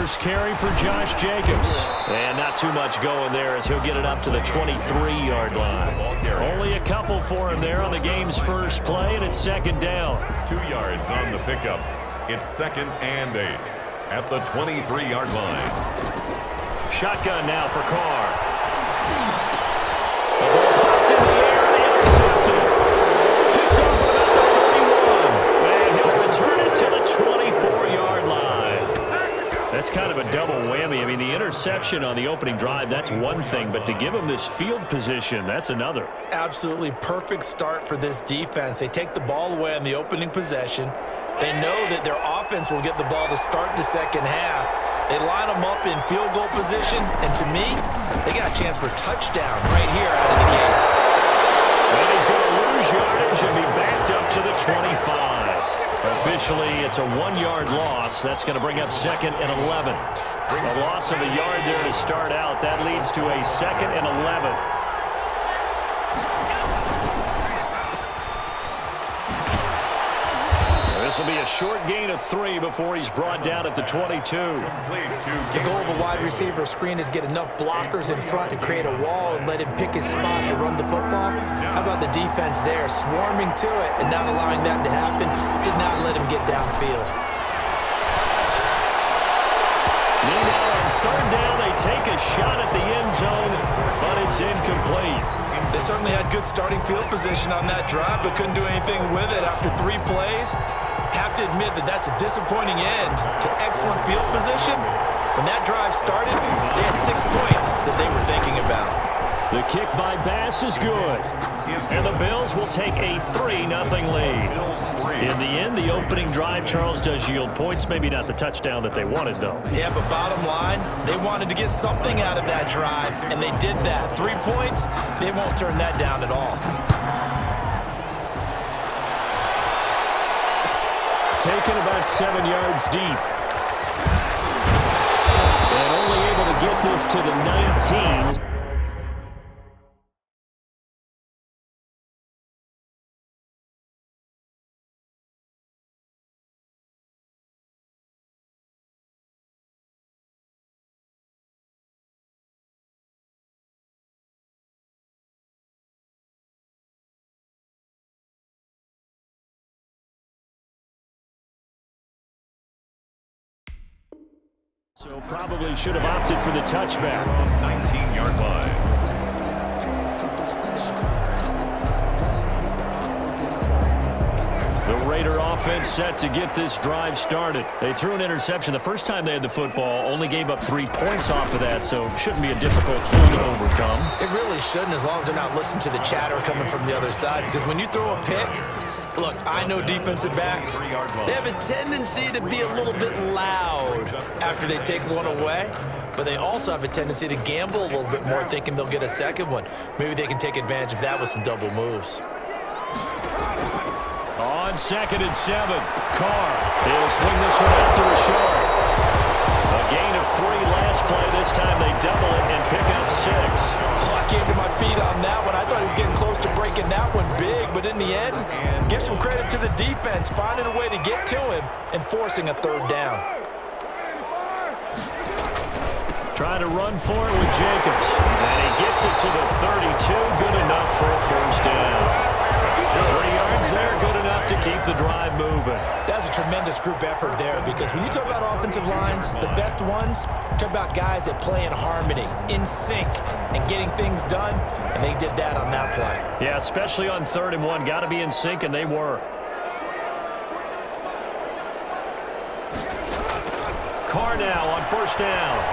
first carry for Josh Jacobs. And not too much going there as he'll get it up to the 23-yard line. Only a couple for him there on the game's first play, and it's second down. 2 yards on the pickup. It's 2nd and 8 at the 23-yard line. Shotgun now for Carr. The ball popped in the air and intercepted. Picked off at about the 31. And he'll return it to the 24-yard line. That's kind of a double whammy. I mean, the interception on the opening drive, that's one thing. But to give him this field position, that's another. Absolutely perfect start for this defense. They take the ball away on the opening possession. They know that their offense will get the ball to start the second half. They line them up in field goal position, and to me, they got a chance for a touchdown right here out of the gate. And he's going to lose yardage and be backed up to the 25. Officially, it's a 1-yard loss. That's going to bring up 2nd and 11. A loss of a yard there to start out. That leads to a 2nd and 11. This will be a short gain of 3 before he's brought down at the 22. The goal of a wide receiver screen is get enough blockers in front to create a wall and let him pick his spot to run the football. How about the defense there, swarming to it and not allowing that to happen? Did not let him get downfield. Meanwhile, on 3rd down, they take a shot at the end zone, but it's incomplete. They certainly had good starting field position on that drive, but couldn't do anything with it after 3 plays. Have to admit that that's a disappointing end to excellent field position. When that drive started, they had 6 points that they were thinking about. The kick by Bass is good. And the Bills will take a 3-0 lead. In the end, the opening drive, Charles, does yield points. Maybe not the touchdown that they wanted, though. Yeah, but bottom line, they wanted to get something out of that drive, and they did that. 3 points, they won't turn that down at all. Taken about 7 yards deep. And only able to get this to the 19. So probably should have opted for the touchback. 19-yard line. The Raider offense set to get this drive started. They threw an interception the first time they had the football, only gave up 3 points off of that, so it shouldn't be a difficult hole to overcome. It really shouldn't, as long as they're not listening to the chatter coming from the other side, because when you throw a pick, look, I know defensive backs, they have a tendency to be a little bit loud after they take one away, but they also have a tendency to gamble a little bit more, thinking they'll get a second one. Maybe they can take advantage of that with some double moves. On 2nd and 7, Carr. He'll swing this one out to Rashard. A gain of 3 last play. This time they double it and pick up 6. Oh, I came to my feet on that one. I thought he was getting close to breaking that one big, but in the end, give some credit to the defense, finding a way to get to him and forcing a 3rd down. Trying to run for it with Jacobs. And he gets it to the 32. Good enough for a 1st down. 3 yards there, good enough to keep the drive moving. That's a tremendous group effort there, because when you talk about offensive lines, the best ones, talk about guys that play in harmony, in sync, and getting things done, and they did that on that play. Yeah, especially on 3rd and 1. Got to be in sync, and they were. Carr now on 1st down.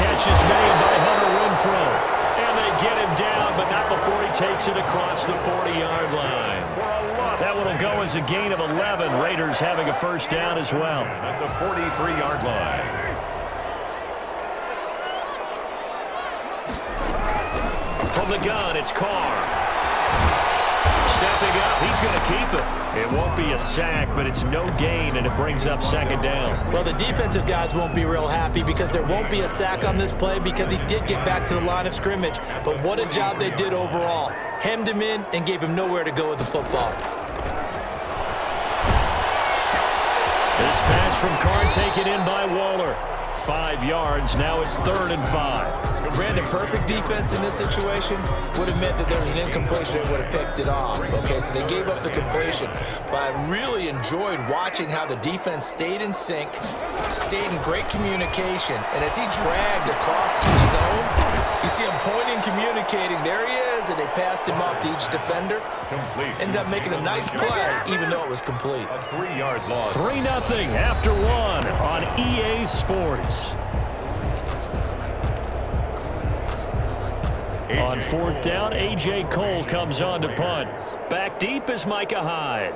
Catch is made by Hunter Renfrow. And they get him down, but not before he takes it across the 40-yard line. That one will go as a gain of 11. Raiders having a 1st down as well. At the 43-yard line. From the gun, it's Carr. Stepping up, he's going to keep it. It won't be a sack, but it's no gain, and it brings up 2nd down. Well, the defensive guys won't be real happy because there won't be a sack on this play because he did get back to the line of scrimmage. But what a job they did overall. Hemmed him in and gave him nowhere to go with the football. This pass from Carr taken in by Waller. 5 yards. Now it's 3rd and 5. Brandon, perfect defense in this situation would have meant that there was an incompletion that would have picked it off. Okay, so they gave up the completion. But I really enjoyed watching how the defense stayed in sync, stayed in great communication. And as he dragged across each zone, you see him pointing, communicating. There he is, and they passed him off to each defender. Complete. Ended up making a nice play, even though it was complete. A 3-yard loss. 3-0 after 1 on EA Sports. On 4th down, A.J. Cole comes on to punt. Back deep is Micah Hyde.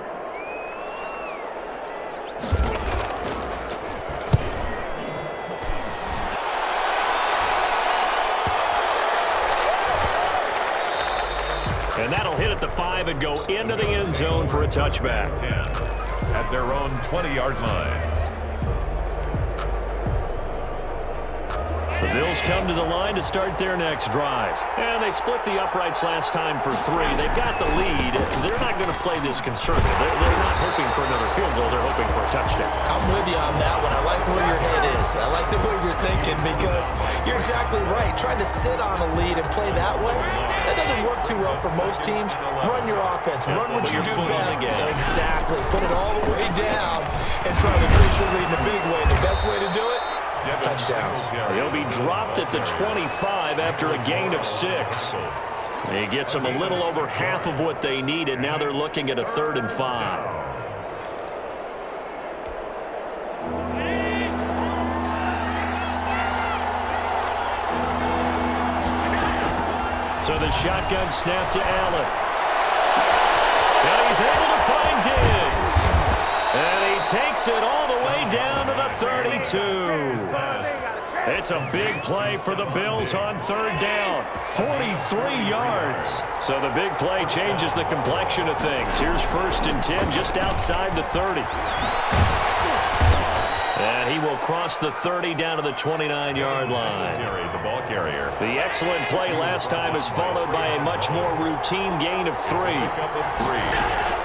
And that'll hit at the 5 and go into the end zone for a touchback. 10 at their own 20-yard line. The Bills come to the line to start their next drive. And they split the uprights last time for 3. They've got the lead. They're not going to play this conservative. They're not hoping for another field goal. They're hoping for a touchdown. I'm with you on that one. I like where your head is. I like the way you're thinking because you're exactly right. Trying to sit on a lead and play that way, that doesn't work too well for most teams. Run your offense. Run what you do best. Exactly. Put it all the way down and try to increase your lead in a big way. The best way to do it, touchdowns. He'll be dropped at the 25 after a gain of 6. He gets them a little over half of what they needed. Now they're looking at a 3rd and 5. So the shotgun snap to Allen. And he's able to find Diggs. And he takes it all the way down to the 32. It's a big play for the Bills on 3rd down. 43 yards. So the big play changes the complexion of things. Here's 1st and 10 just outside the 30. And he will cross the 30 down to the 29-yard line. The ball carrier. The excellent play last time is followed by a much more routine gain of 3.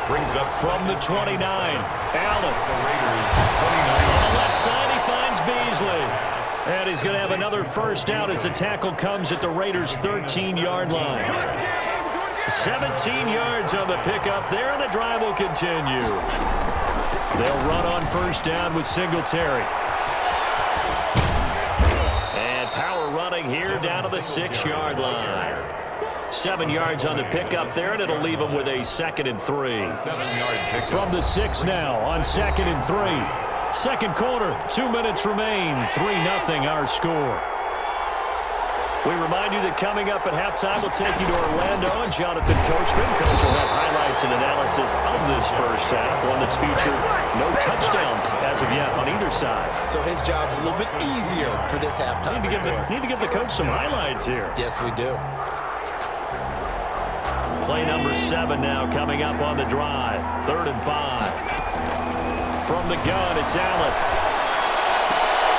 Brings up from the 29. Allen. The Raiders 29. On the left side, he finds Beasley. And he's going to have another 1st down as the tackle comes at the Raiders' 13-yard line. 17 yards on the pickup there, and the drive will continue. They'll run on 1st down with Singletary. And power running here down to the 6-yard line. 7 yards on the pickup there, and it'll leave them with a 2nd and 3. 7-yard pickup. From the 6 now on 2nd and 3. Second quarter, 2 minutes remain. 3-0 our score. We remind you that coming up at halftime, we'll take you to Orlando and Jonathan Coachman. Coach will have highlights and analysis of this first half, one that's featured no touchdowns as of yet on either side. So his job's a little bit easier for this halftime. Need to give the coach some highlights here. Yes, we do. Play number 7 now coming up on the drive. 3rd and 5. From the gun, it's Allen.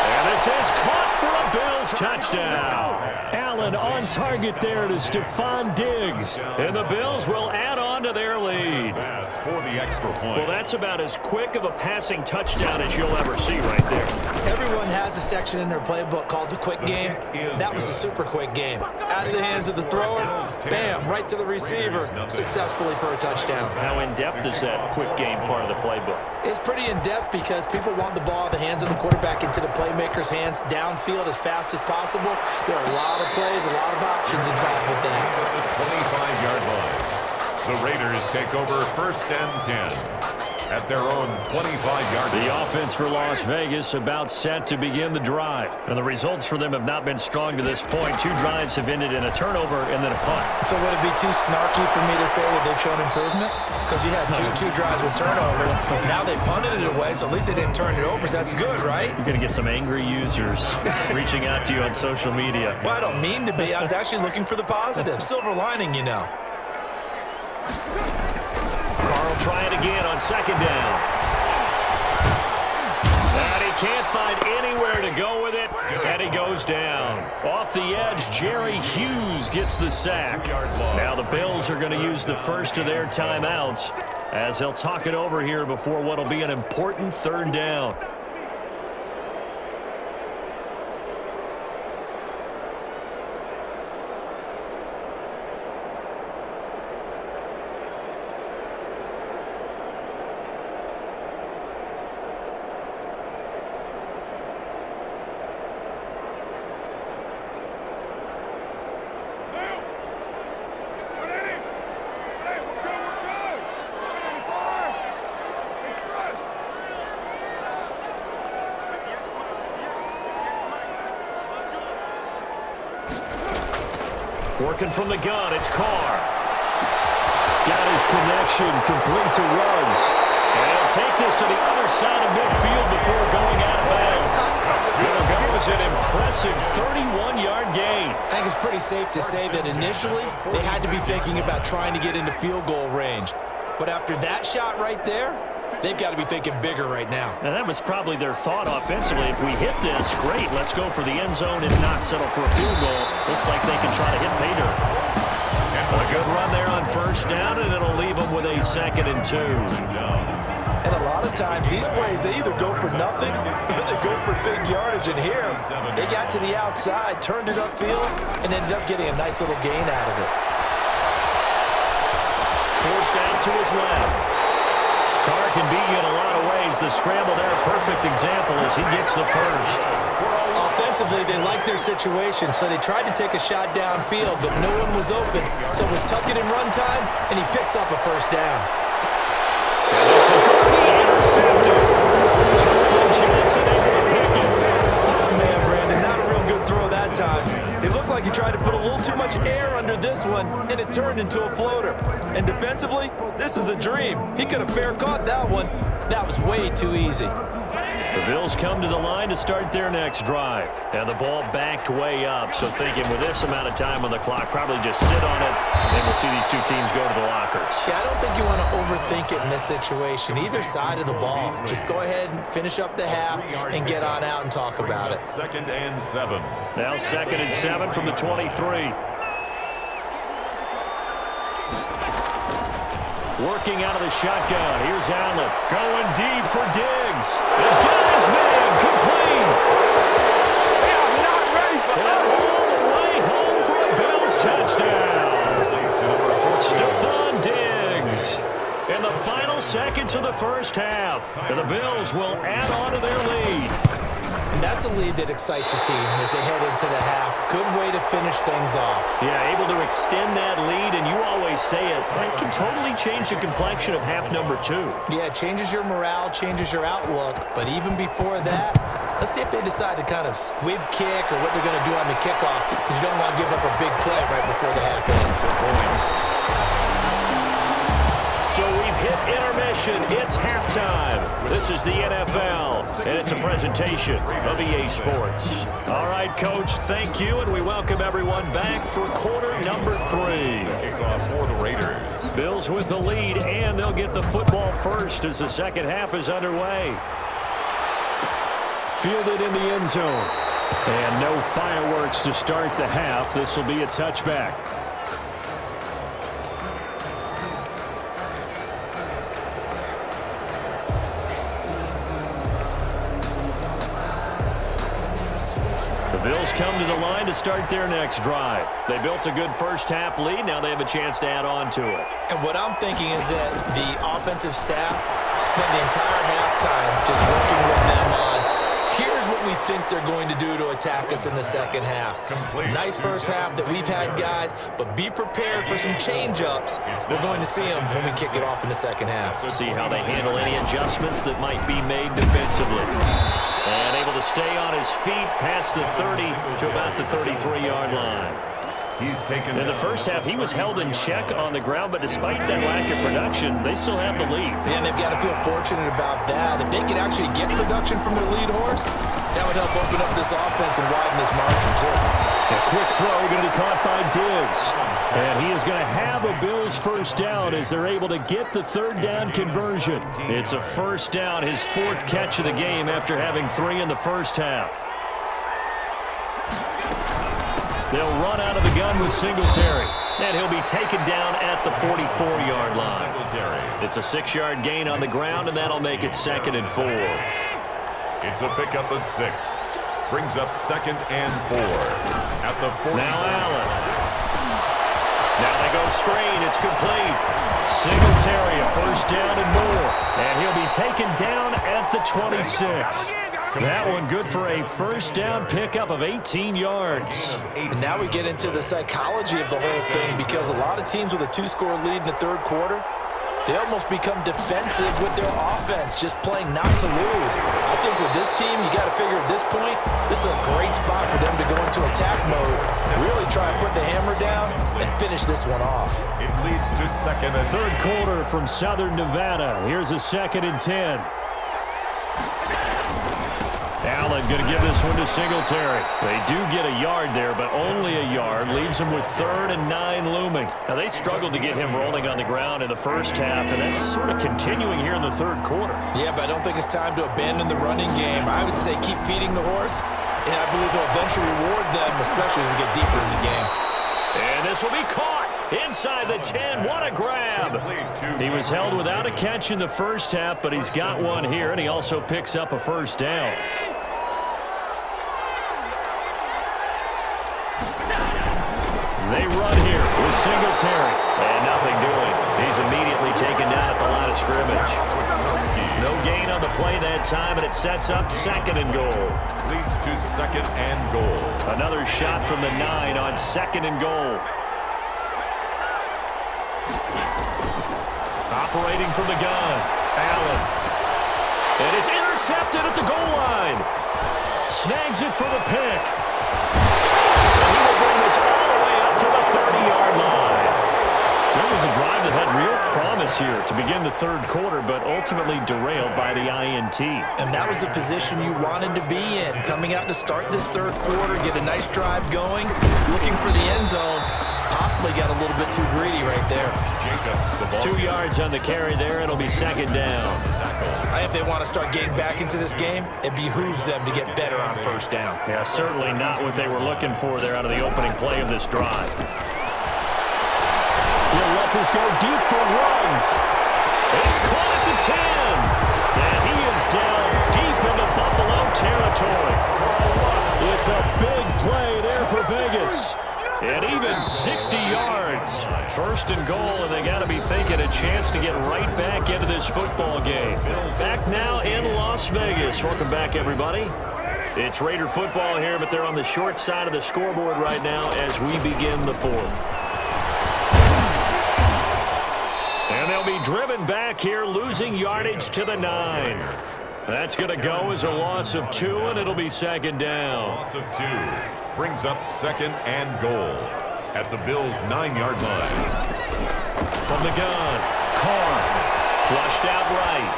And this is caught for a Bills touchdown. Allen on target there to Stephon Diggs. And the Bills will add on to their lead. For the extra point. Well, that's about as quick of a passing touchdown as you'll ever see right there. Everyone has a section in their playbook called the quick game. That was a super quick game. Out of the hands of the thrower, bam, right to the receiver, successfully for a touchdown. How in-depth is that quick game part of the playbook? It's pretty in-depth because people want the ball out of the hands of the quarterback into the playmaker's hands downfield as fast as possible. There are a lot of plays, a lot of options involved with that. The 25-yard line. The Raiders take over 1st and 10 at their own 25-yard line. The offense for Las Vegas about set to begin the drive. And the results for them have not been strong to this point. 2 drives have ended in a turnover and then a punt. So would it be too snarky for me to say that they've shown improvement? Because you had two drives with turnovers. Now they punted it away, so at least they didn't turn it over. So that's good, right? You're going to get some angry users reaching out to you on social media. Well, I don't mean to be. I was actually looking for the positive. Silver lining, you know. Carr will try it again on 2nd down. And he can't find anywhere to go with it, and he goes down. Off the edge, Jerry Hughes gets the sack. Now the Bills are going to use the first of their timeouts. as they'll talk it over here before what will be an important third down. Working from the gun, it's Carr. Got his connection, complete to Ruggs. And he'll take this to the other side of midfield before going out of bounds. That was an impressive 31-yard gain. I think it's pretty safe to say that initially they had to be thinking about trying to get into field goal range. But after that shot right there, they've got to be thinking bigger right now. And that was probably their thought offensively. If we hit this, great, let's go for the end zone and not settle for a field goal. Looks like they can try to hit pay dirt. A good run there on first down, and it'll leave them with a 2nd and 2. And a lot of times, these plays, they either go for nothing or they go for big yardage. And here, they got to the outside, turned it upfield, and ended up getting a nice little gain out of it. Forced out to his left. Carr can beat you in a lot of ways. The scramble there, a perfect example as he gets the first. Offensively, they like their situation, so they tried to take a shot downfield, but no one was open. So it was tuck it in run time, and he picks up a first down. And this is going to be intercepted. Turner Johnson able to pick it. Oh, man, Brandon, not a real good throw that time. It looked like he tried to put a little too much air under this one, and it turned into a floater. And defensively, this is a dream. He could have fair caught that one. That was way too easy. The Bills come to the line to start their next drive. And the ball backed way up, so thinking with this amount of time on the clock, probably just sit on it, and we'll see these two teams go to the lockers. Yeah, I don't think you want to overthink it in this situation. Either side of the ball. Just go ahead and finish up the half and get on out and talk about it. 2nd and 7. Now 2nd and 7 from the 23. Working out of the shotgun. Here's Allen. Going deep for Diggs. And got his man complete. I'm not ready for And all the way home for a Bills touchdown. Stephon Diggs. In the final seconds of the first half, and the Bills will add on to their lead. And that's a lead that excites a team as they head into the half. Good way to finish things off. Yeah, able to extend that lead, and you always say it can totally change the complexion of half number 2. Yeah, it changes your morale, changes your outlook. But even before that, let's see if they decide to kind of squib kick or what they're going to do on the kickoff, because you don't want to give up a big play right before the half ends. So we've hit intermission. It's halftime. This is the NFL, and it's a presentation of EA Sports. All right, Coach, thank you, and we welcome everyone back for quarter number 3. Kickoff for the Raiders. Bills with the lead, and they'll get the football first as the second half is underway. Fielded in the end zone. And no fireworks to start the half. This will be a touchback. Bills come to the line to start their next drive. They built a good first half lead. Now they have a chance to add on to it. And what I'm thinking is that the offensive staff spent the entire halftime just working with them on, here's what we think they're going to do to attack us in the second half. Nice first half that we've had, guys, but be prepared for some change-ups. We're going to see them when we kick it off in the second half. See how they handle any adjustments that might be made defensively. And able to stay on his feet past the 30 to about the 33-yard line. He's taken In the first half, he was held in check on the ground, but despite that lack of production, they still have the lead. And they've got to feel fortunate about that. If they could actually get production from their lead horse, that would help open up this offense and widen this margin, too. A quick throw going to be caught by Diggs. And he is going to have a Bills first down as they're able to get the third down conversion. It's a first down, his 4th catch of the game after having 3 in the first half. They'll run out of the gun with Singletary. And he'll be taken down at the 44-yard line. It's a 6-yard gain on the ground, and that'll make it 2nd and 4. It's a pickup of 6. Brings up 2nd and 4 at the 40. Now Allen. Now they go screen. It's complete. Singletary, a first down and more. And he'll be taken down at the 26. That one good for a first down pickup of 18 yards. And now we get into the psychology of the whole thing, because a lot of teams with a 2-score lead in the third quarter, they almost become defensive with their offense, just playing not to lose. I think with this team, you got to figure at this point, this is a great spot for them to go into attack mode, really try and put the hammer down and finish this one off. It leads to 2nd and 10. Third quarter from Southern Nevada. Here's a 2nd and 10. Allen going to give this one to Singletary. They do get a yard there, but only a yard. Leaves them with 3rd and 9 looming. Now, they struggled to get him rolling on the ground in the first half, and that's sort of continuing here in the third quarter. Yeah, but I don't think it's time to abandon the running game. I would say keep feeding the horse, and I believe he'll eventually reward them, especially as we get deeper in the game. And this will be caught inside the 10. What a grab. He was held without a catch in the first half, but he's got one here, and he also picks up a first down. They run here with Singletary. And nothing doing. He's immediately taken down at the line of scrimmage. No gain on the play that time, and it sets up 2nd and goal. Leads to 2nd and goal. Another shot from the 9 on 2nd and goal. Operating from the gun, Allen. And it's intercepted at the goal line. Snags it for the pick. And he will bring this all the way up to the 30-yard line. So it was a drive that had real promise here to begin the third quarter, but ultimately derailed by the INT. And that was the position you wanted to be in. Coming out to start this third quarter, get a nice drive going, looking for the end zone. Possibly got a little bit too greedy right there. 2 yards on the carry there. It'll be 2nd down. If they want to start getting back into this game, it behooves them to get better on first down. Yeah, certainly not what they were looking for there out of the opening play of this drive. He'll let this go deep for Ruggs. It's caught at the 10. And he is down deep into Buffalo territory. It's a big play there for Vegas. And even 60 yards. 1st and goal, and they got to be thinking a chance to get right back into this football game. Back now in Las Vegas. Welcome back, everybody. It's Raider football here, but they're on the short side of the scoreboard right now as we begin the fourth. And they'll be driven back here, losing yardage to the 9. That's going to go as a loss of 2, and it'll be 2nd down. Loss of 2. Brings up 2nd and goal at the Bills' 9-yard line. From the gun, Carr flushed out right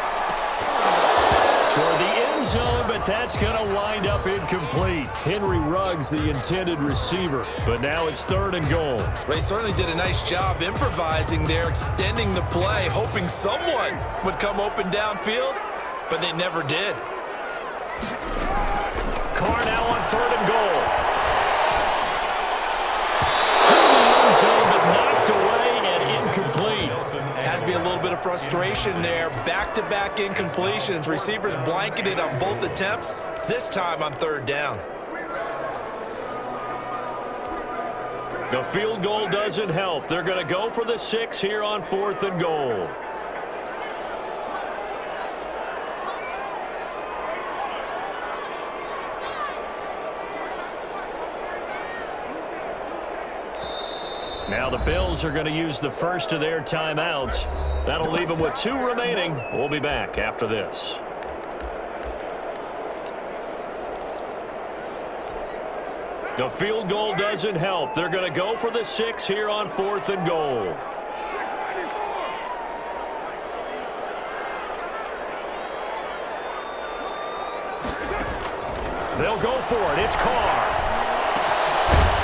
toward the end zone, but that's going to wind up incomplete. Henry Ruggs, the intended receiver, but now it's 3rd and goal. They certainly did a nice job improvising there, extending the play, hoping someone would come open downfield, but they never did. Carr now on 3rd and goal. But knocked away and incomplete. Has to be a little bit of frustration there. Back-to-back incompletions. Receivers blanketed on both attempts, this time on 3rd down. The field goal doesn't help. They're going to go for the 6 here on 4th and goal. Now the Bills are going to use the first of their timeouts. That'll leave them with 2 remaining. We'll be back after this. The field goal doesn't help. They're going to go for the 6 here on 4th and goal. They'll go for it. It's Carr.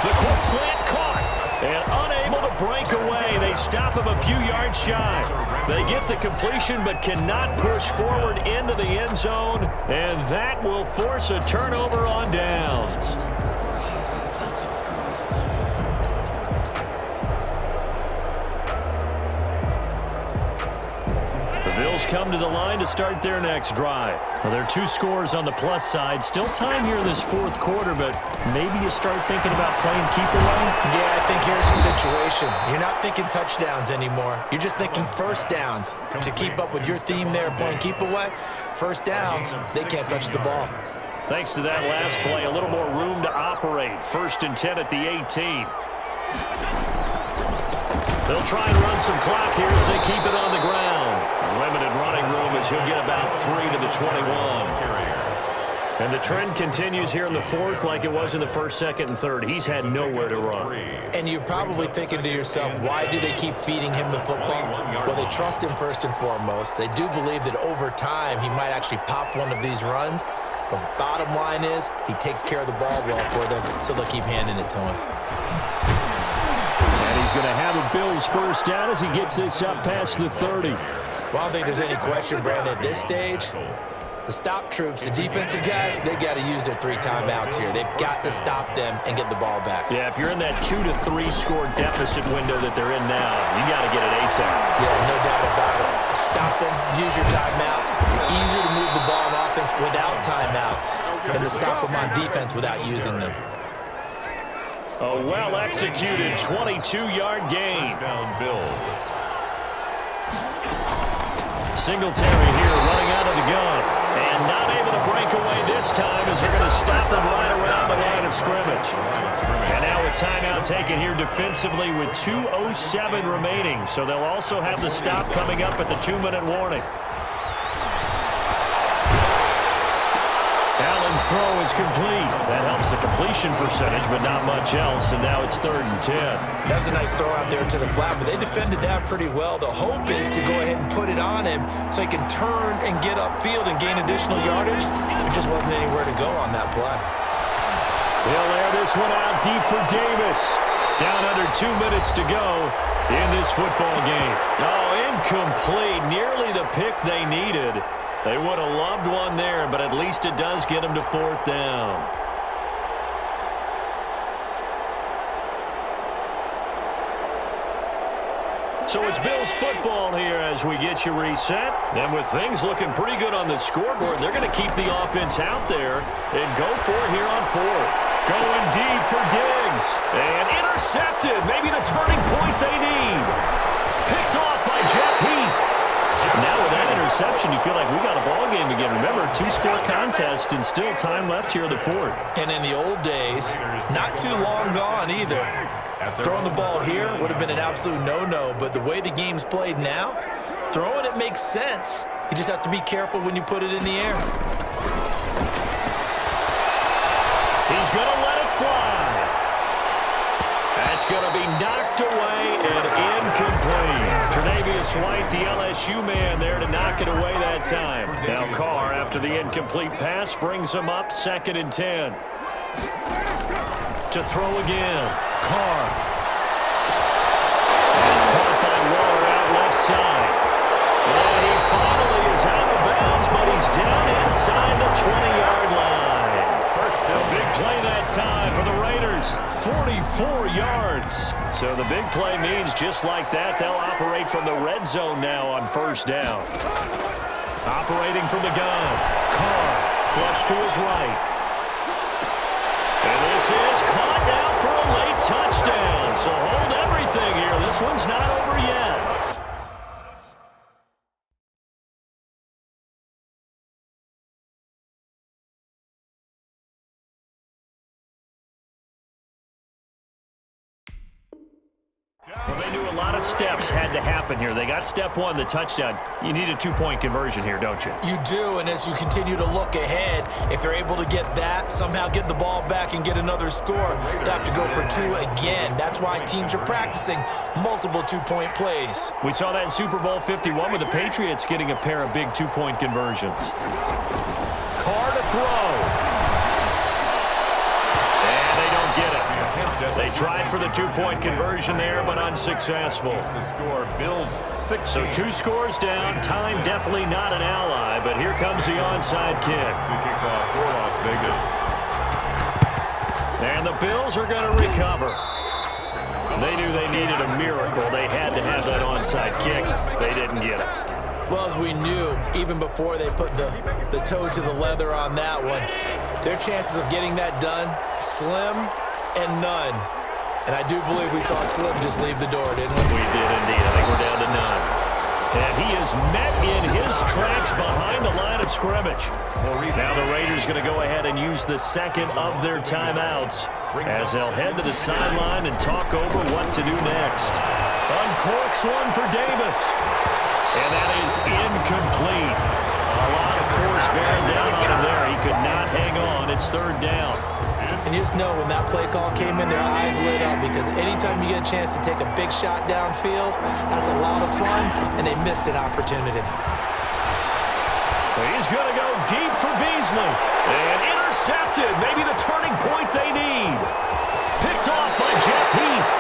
The quick slant caught. And unable to break away. They stop him a few yards shy. They get the completion but cannot push forward into the end zone. And that will force a turnover on downs. Raiders come to the line to start their next drive. Well, there are 2 scores on the plus side. Still time here in this 4th quarter, but maybe you start thinking about playing keep away? Yeah, I think here's the situation. You're not thinking touchdowns anymore. You're just thinking first downs. To keep up with your theme there, playing keep away, first downs, they can't touch the ball. Thanks to that last play, a little more room to operate. 1st and 10 at the 18. They'll try and run some clock here as they keep it on the ground. Limited running room as he'll get about 3 to the 21. And the trend continues here in the 4th like it was in the 1st, 2nd, and 3rd. He's had nowhere to run. And you're probably thinking to yourself, why do they keep feeding him the football? Well, they trust him first and foremost. They do believe that over time he might actually pop one of these runs. But bottom line is he takes care of the ball well for them, so they'll keep handing it to him. And he's going to have a Bills first down as he gets this up past the 30. Well, I don't think there's any question, Brandon, at this stage, the stop troops, the defensive guys, they got to use their 3 timeouts here. They've got to stop them and get the ball back. Yeah, if you're in that 2 to 3 score deficit window that they're in now, you got to get it ASAP. Yeah, no doubt about it. Stop them, use your timeouts. Easier to move the ball on offense without timeouts than to stop them on defense without using them. A well-executed 22-yard gain. Down Bills. Singletary here running out of the gun. And not able to break away this time as they're going to stop him right around the line of scrimmage. And now a timeout taken here defensively with 2:07 remaining. So they'll also have the stop coming up at the 2-minute warning. Allen's throw is complete. That helps the completion percentage, but not much else. And now it's 3rd and 10. That was a nice throw out there to the flat, but they defended that pretty well. The hope is to go ahead and put it on him so he can turn and get upfield and gain additional yardage. There just wasn't anywhere to go on that play. They'll air this one out deep for Davis. Down under 2 minutes to go in this football game. Oh, incomplete. Nearly the pick they needed. They would have loved one there, but at least it does get them to 4th down. So it's Bills football here as we get you reset. And with things looking pretty good on the scoreboard, they're going to keep the offense out there and go for it here on 4th. Going deep for Diggs. And intercepted. Maybe the turning point they need. Picked off by Jeff Heath. Now with that interception, you feel like we got a ball game again. Remember, 2-score contest and still time left here in the 4th. And in the old days, not too long gone either. Throwing the ball here would have been an absolute no-no, but the way the game's played now, throwing it makes sense. You just have to be careful when you put it in the air. He's going to let it fly. That's going to be knocked away and incomplete. Tre'Davious White, the LSU man there to knock it away that time. Now Carr, after the incomplete pass, brings him up 2nd and 10. To throw again. Carr. That's caught by Waller out left side. And he finally is out of bounds, but he's down inside the 20-yard line. A big play that time for the Raiders. 44 yards. So the big play means just like that, they'll operate from the red zone now on 1st down. Operating from the gun. Carr, flush to his right. And this is caught now for a late touchdown. So hold everything here. This one's not over yet. Well, they knew a lot of steps had to happen here. They got step 1, the touchdown. You need a 2-point conversion here, don't you? You do, and as you continue to look ahead, if they're able to get that, somehow get the ball back and get another score, they have to go for 2 again. That's why teams are practicing multiple 2-point plays. We saw that in Super Bowl 51 with the Patriots getting a pair of big 2-point conversions. Carr to throw. They tried for the 2-point conversion there, but unsuccessful. The score, Bills 6. So 2 scores down. Time definitely not an ally, but here comes the onside kick. To kick off for Las Vegas. And the Bills are going to recover. They knew they needed a miracle. They had to have that onside kick. They didn't get it. Well, as we knew, even before they put the toe to the leather on that one, their chances of getting that done, slim and none. And I do believe we saw Slim just leave the door, didn't we? We did indeed. I think we're down to none. And he is met in his tracks behind the line of scrimmage. Now the Raiders going to go ahead and use the second of their timeouts as they'll head to the sideline and talk over what to do next. Uncorks one for Davis. And that is incomplete. A lot of force bearing down on him there. He could not hang on. It's third down. And you just know when that play call came in, their eyes lit up because anytime you get a chance to take a big shot downfield, that's a lot of fun, and they missed an opportunity. He's going to go deep for Beasley. And intercepted. Maybe the turning point they need. Picked off by Jeff Heath.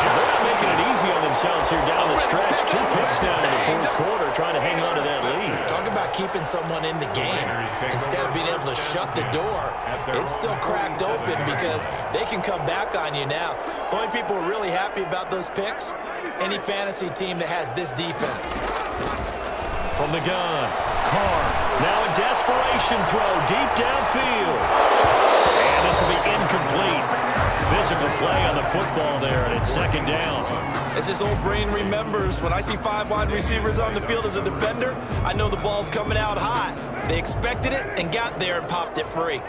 They're not making it easy on themselves here down the stretch. 2 picks now in the fourth quarter, trying to hang on to that lead. Talk about keeping someone in the game. Instead of being able to shut the door, it's still cracked open because they can come back on you now. The only people who are really happy about those picks, any fantasy team that has this defense. From the gun, Carr. Now a desperation throw deep downfield. And this will be incomplete. Physical play on the football there, and it's second down. As this old brain remembers, when I see 5 wide receivers on the field as a defender, I know the ball's coming out hot. They expected it and got there and popped it free.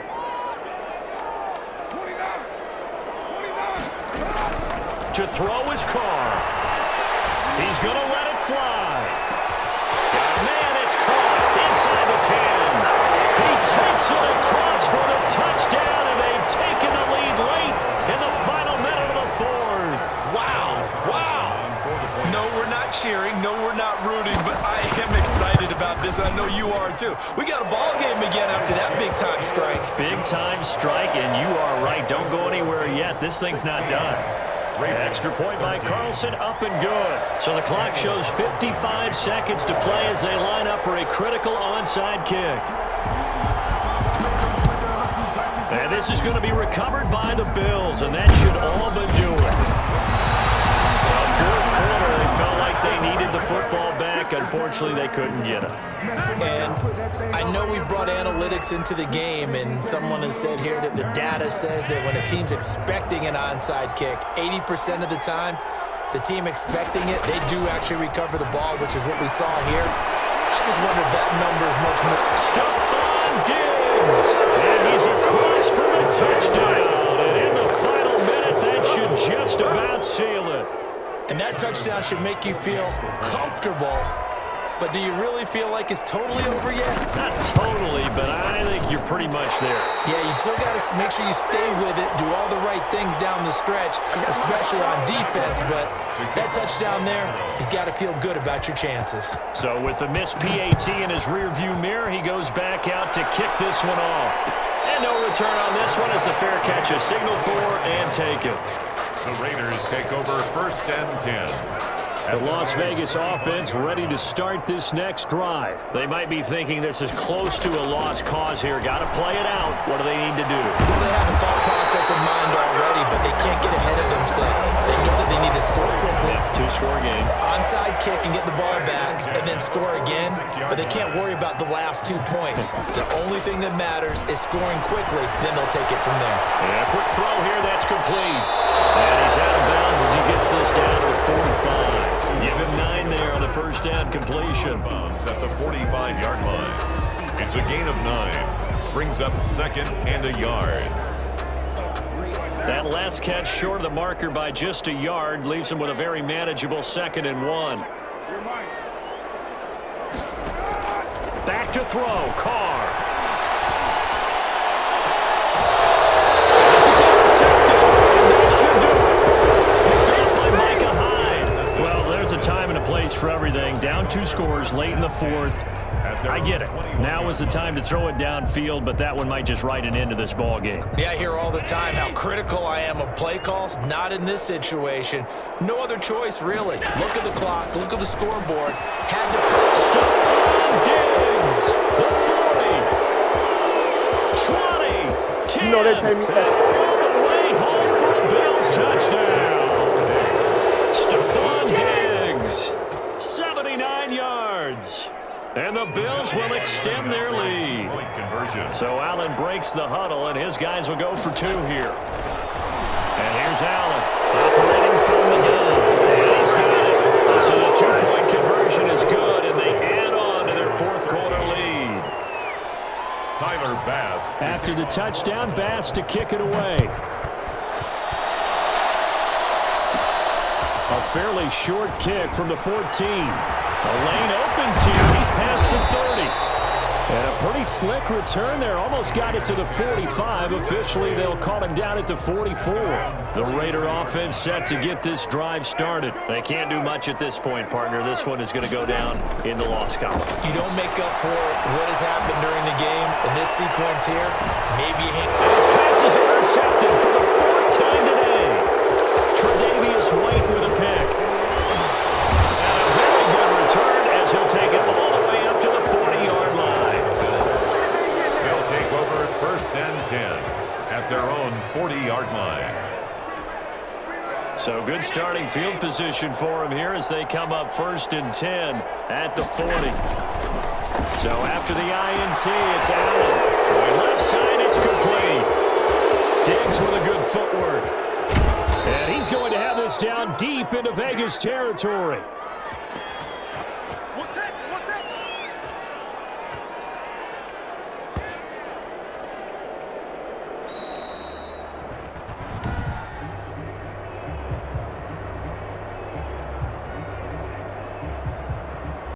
To throw is Carr. He's going to let it fly. Man, it's caught inside the 10. He takes it across for the touchdown, and they've taken the lead late in the final minute of the fourth. Wow, wow. No, we're not cheering. No, we're not rooting, but I am excited about this. I know you are too. We got a ball game again after that big-time strike. Big-time strike, and you are right. Don't go anywhere yet. This thing's not done. Extra point by Carlson, up and good. So the clock shows 55 seconds to play as they line up for a critical onside kick. And this is going to be recovered by the Bills, and that should all but do it. Well, fourth quarter, they felt like they needed the football back. Unfortunately, they couldn't get it. And I know we brought analytics into the game, and someone has said here that the data says that when a team's expecting an onside kick, 80% of the time, the team expecting it, they do actually recover the ball, which is what we saw here. I just wonder if that number is much more. Stephon Diggs! And he's across for a touchdown. And in the final minute, that should just about seal it. And that touchdown should make you feel comfortable. But do you really feel like it's totally over yet? Not totally, but I think you're pretty much there. Yeah, you still got to make sure you stay with it, do all the right things down the stretch, especially on defense. But that touchdown there, you got to feel good about your chances. So with the missed PAT in his rearview mirror, he goes back out to kick this one off. And no return on this one as the fair catch is signaled for and taken. The Raiders take over first and 10. The Las Vegas offense ready to start this next drive. They might be thinking this is close to a lost cause here. Got to play it out. What do they need to do? Well, they have a thought process in mind already, but they can't get ahead of themselves. They know that they need to score quickly. Two-score game. Onside kick and get the ball back and then score again, but they can't worry about the last 2 points. The only thing that matters is scoring quickly, then they'll take it from there. And a quick throw here, that's complete. And he's out of bounds as he gets this down to the 45. Give him 9 there on the first down completion. At the 45-yard line. It's a gain of 9. Brings up second and a yard. That last catch short of the marker by just a yard leaves him with a very manageable 2nd and 1. Back to throw, Carr. This is intercepted, and that should do it. Picked up by Micah Hyde. Well, there's a time and a place for everything. Down 2 scores late in the fourth. I get it. Now is the time to throw it downfield, but that one might just write an end to this ball game. Yeah, I hear all the time how critical I am of play calls. Not in this situation. No other choice, really. Look at the clock. Look at the scoreboard. Had to put Stephon Diggs, the 40, 20, 10. You know they pay me extra. On the way home for a Bills touchdown. Stephon Diggs, 79 yards. the Bills will extend their lead. Point conversion. So Allen breaks the huddle, and his guys will go for 2 here. And here's Allen, operating from the gun. And he's got it. So the 2-point conversion is good, and they add on to their 4th quarter lead. Tyler Bass. After the touchdown, Bass to kick it away. A fairly short kick from the 14. The lane opens here. He's past the 30. And a pretty slick return there. Almost got it to the 45. Officially, they'll call him down at the 44. The Raider offense set to get this drive started. They can't do much at this point, partner. This one is going to go down in the loss column. You don't make up for what has happened during the game in this sequence here. Maybe This pass is intercepted for the 4th time today. Tre'Davious White with a pick. And a very good return as he'll take it all the way up to the 40-yard line. They'll take over 1st and 10 at their own 40-yard line. So good starting field position for him here as they come up 1st and 10 at the 40. So after the INT, it's Allen. Throwing left side, it's complete. Diggs with a good footwork. And he's going to have this down deep into Vegas territory.